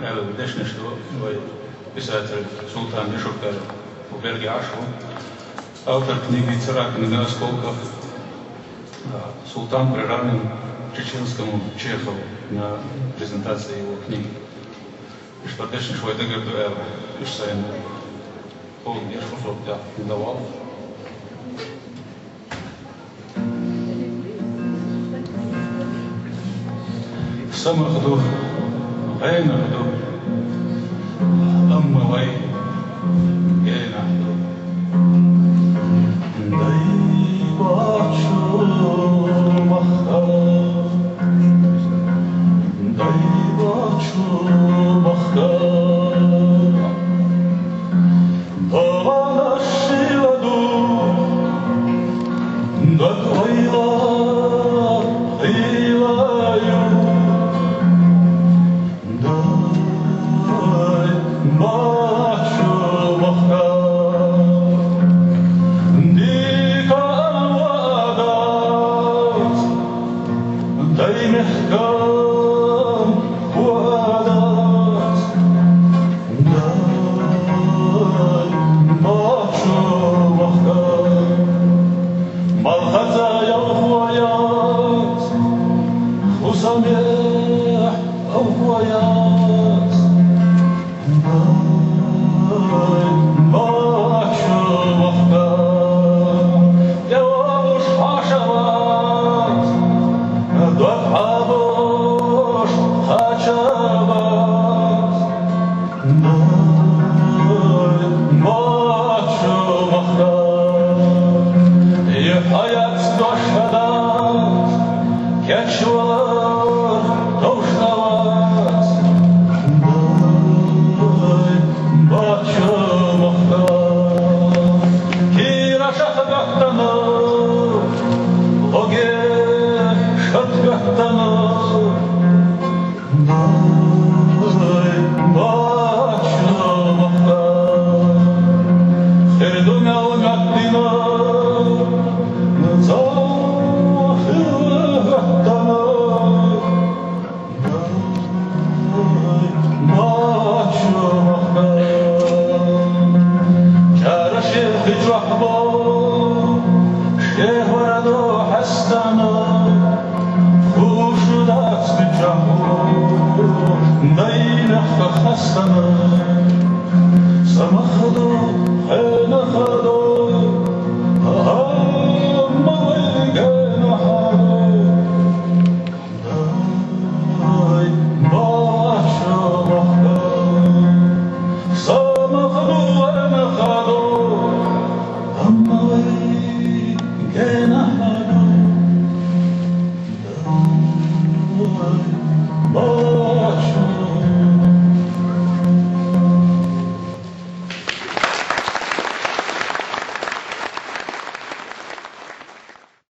Előbb Desnestől, vagy pисатель Султан Бишофер у Бергяшева, автор книги «Царапины на осколках». Султан приравнен чеченскому Чехову на презентации его книги. И что Desneš vai tagad iš saviem polniešu uzlūgt давал. سمخدو غينخدو أموي غينخدو دايباتشو مخا دايباتشو مخا دوانا شيلادو دكويلا هيلايو Can I